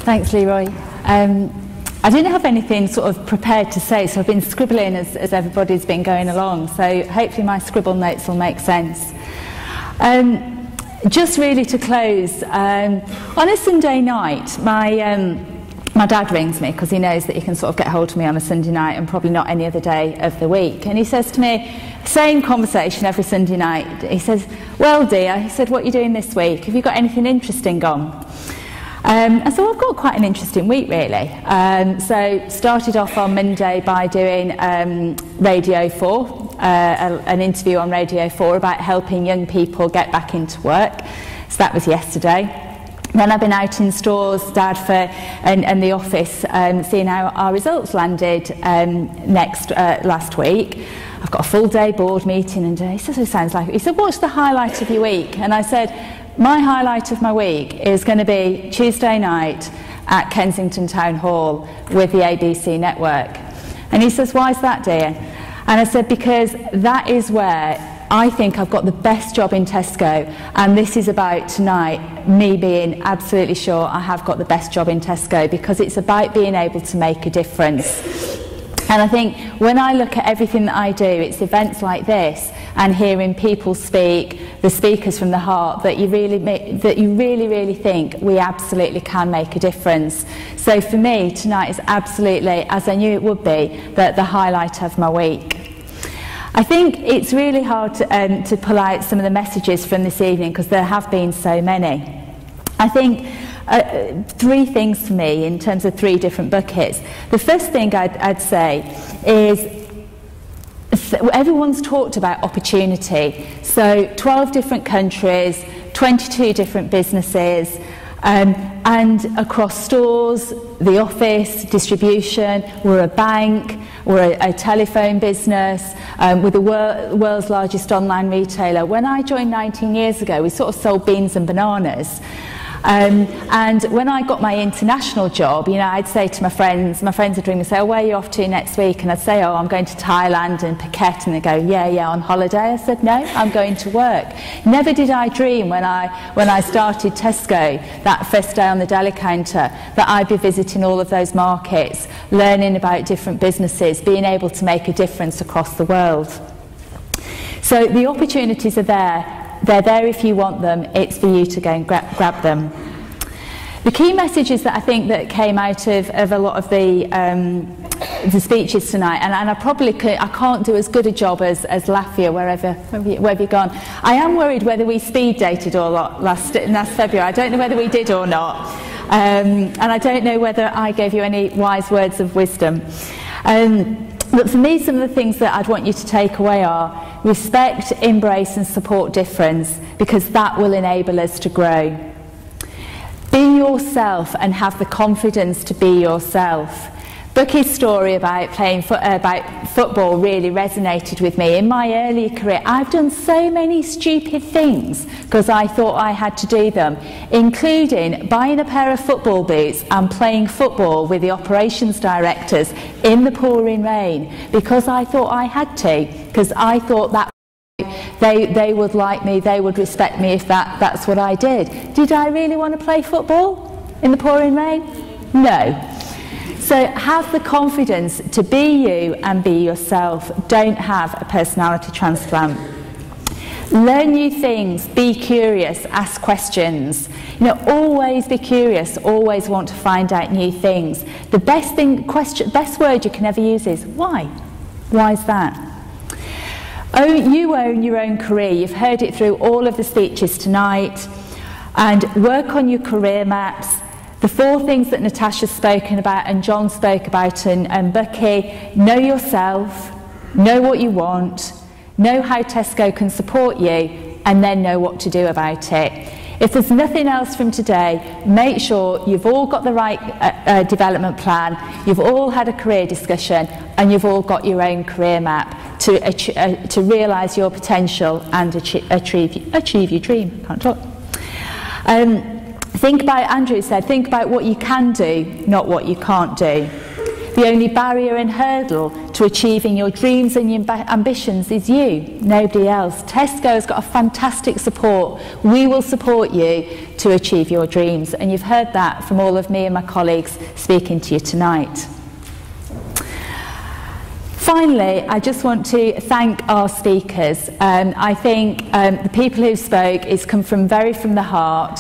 Thanks, Leroy. I didn't have anything sort of prepared to say, so I've been scribbling as everybody's been going along, so hopefully my scribble notes will make sense. Just really to close, on a Sunday night, my dad rings me because he knows that he can sort of get hold of me on a Sunday night and probably not any other day of the week. And he says to me, same conversation every Sunday night, he says, well dear, he said, what are you doing this week? Have you got anything interesting on? And so I've got quite an interesting week really. So started off on Monday by doing Radio 4, an interview on Radio 4 about helping young people get back into work. So that was yesterday. Then I've been out in stores, Dadford and the office, seeing how our results landed last week. I've got a full day board meeting, and he says, he said, what's the highlight of your week? And I said, my highlight of my week is going to be Tuesday night at Kensington Town Hall with the ABC network. And he says, why is that, dear? And I said, because that is where I think I've got the best job in Tesco, and this is about tonight me being absolutely sure I have got the best job in Tesco, because it's about being able to make a difference. And I think when I look at everything that I do, it's events like this and hearing people speak, the speakers from the heart, that you really think we absolutely can make a difference. So for me, tonight is absolutely, as I knew it would be, the highlight of my week. I think it's really hard to pull out some of the messages from this evening because there have been so many. I think three things for me in terms of three different buckets. The first thing I'd say is everyone's talked about opportunity. So 12 different countries, 22 different businesses, and across stores, the office, distribution, we're a bank, we're a telephone business, we're the world's largest online retailer. When I joined 19 years ago, we sort of sold beans and bananas. And when I got my international job, I'd say to my friends would ring me and say, oh, where are you off to next week? And I'd say, oh, I'm going to Thailand and Phuket. And they'd go, yeah, on holiday. I said, no, I'm going to work. Never did I dream when I started Tesco, that first day on the deli counter, that I'd be visiting all of those markets, learning about different businesses, being able to make a difference across the world. So the opportunities are there. They're there if you want them. It's for you to go and grab them. The key messages that I think that came out of a lot of the speeches tonight, and I can't do as good a job as Lafia wherever you've gone. I am worried whether we speed dated or not last February. I don't know whether we did or not, and I don't know whether I gave you any wise words of wisdom. But for me, some of the things that I'd want you to take away are respect, embrace and support difference, because that will enable us to grow. Be yourself and have the confidence to be yourself. Bucky's story about playing football really resonated with me. In my earlier career, I've done so many stupid things because I thought I had to do them, including buying a pair of football boots and playing football with the operations directors in the pouring rain because I thought I had to, because I thought that they would like me, they would respect me if that's what I did. Did I really want to play football in the pouring rain? No. So have the confidence to be you and be yourself. Don't have a personality transplant. Learn new things, be curious, ask questions. Always be curious, always want to find out new things. The best word you can ever use is why? Why is that? You own your own career. You've heard it through all of the speeches tonight. And work on your career maps. The four things that Natasha's spoken about and John spoke about and Bucky: know yourself, know what you want, know how Tesco can support you, and then know what to do about it. If there's nothing else from today, make sure you've all got the right development plan, you've all had a career discussion, and you've all got your own career map to realise your potential and achieve your dream. Can't talk. Think about, Andrew said, think about what you can do, not what you can't do. The only barrier and hurdle to achieving your dreams and your ambitions is you, nobody else. Tesco has got a fantastic support. We will support you to achieve your dreams. And you've heard that from all of me and my colleagues speaking to you tonight. Finally, I just want to thank our speakers. I think the people who spoke has come from the heart,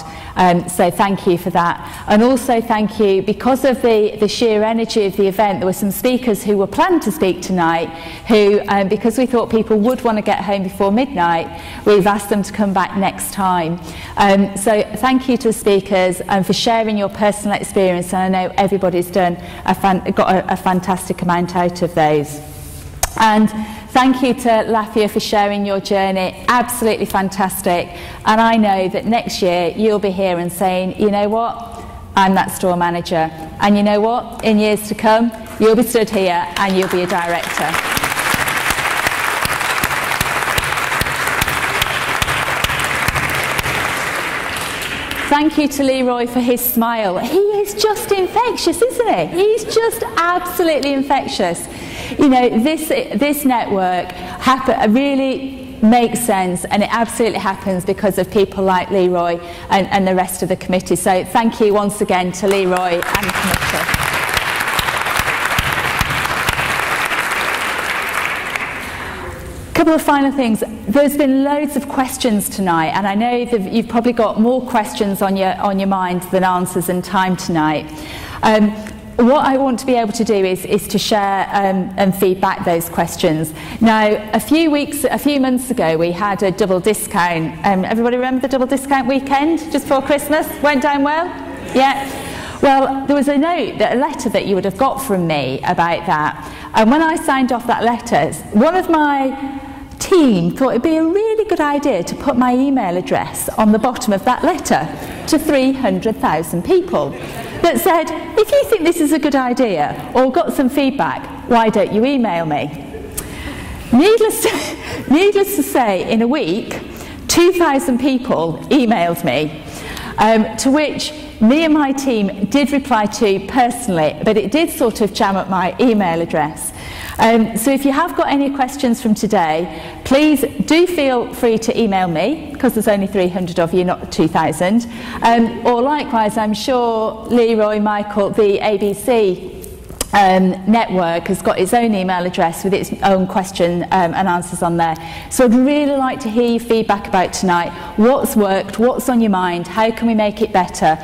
so thank you for that. And also thank you, because of the sheer energy of the event, there were some speakers who were planned to speak tonight who, because we thought people would want to get home before midnight, we've asked them to come back next time. So thank you to the speakers for sharing your personal experience, and I know everybody's got a fantastic amount out of those. And thank you to Lafia for sharing your journey, absolutely fantastic. And I know that next year you'll be here and saying, you know what, I'm that store manager. And you know what, in years to come, you'll be stood here and you'll be a director. Thank you to Leroy for his smile. He is just infectious, isn't he? He's just absolutely infectious. You know, this network really makes sense, and it absolutely happens because of people like Leroy and the rest of the committee. So thank you once again to Leroy and the committee. A couple of final things. There's been loads of questions tonight, and I know that you've probably got more questions on your mind than answers and time tonight. What I want to be able to do is to share and feedback those questions. Now, a few months ago, we had a double discount. Everybody remember the double discount weekend just before Christmas? Went down well? Yeah. Well, there was a letter that you would have got from me about that. And when I signed off that letter, one of my team thought it'd be a really good idea to put my email address on the bottom of that letter to 300,000 people that said, if you think this is a good idea or got some feedback, why don't you email me? Needless to say, in a week, 2,000 people emailed me, to which me and my team did reply to personally, but it did sort of jam up my email address. So if you have got any questions from today, please do feel free to email me, because there's only 300 of you, not 2,000. Or likewise, I'm sure Leroy, Michael, the ABC network has got its own email address with its own question and answers on there. So I'd really like to hear your feedback about tonight. What's worked? What's on your mind? How can we make it better?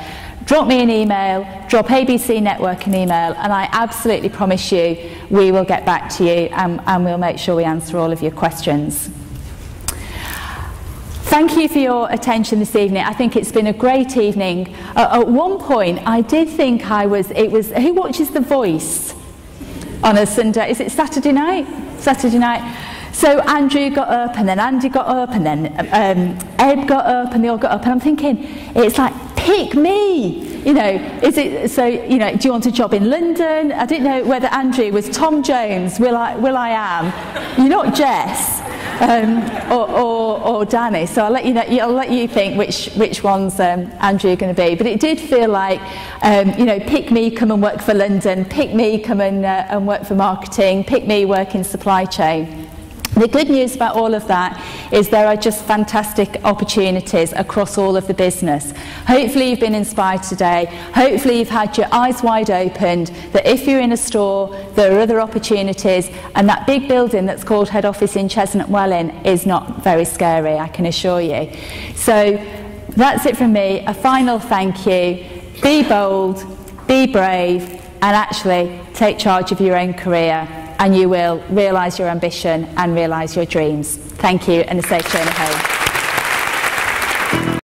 Drop me an email, drop ABC Network an email, and I absolutely promise you we will get back to you and we'll make sure we answer all of your questions. Thank you for your attention this evening. I think it's been a great evening. At one point, I did think who watches The Voice on a Sunday? Is it Saturday night? Saturday night. So Andrew got up, and then Andy got up, and then Ed got up, and they all got up, and I'm thinking, it's like, pick me, you know, is it, so, you know, do you want a job in London? I didn't know whether Andrew was Tom Jones, Will I Am, you're not Jess, or Danny, so I'll let you think which one's Andrew going to be, but it did feel like, you know, pick me, come and work for London, pick me, come and work for marketing, pick me, work in supply chain. The good news about all of that is there are just fantastic opportunities across all of the business. Hopefully you've been inspired today. Hopefully you've had your eyes wide opened that if you're in a store, there are other opportunities, and that big building that's called head office in Cheshunt Welling is not very scary, I can assure you. So that's it from me. A final thank you. Be bold, be brave, and actually take charge of your own career, and you will realise your ambition and realise your dreams. Thank you, and a safe journey home.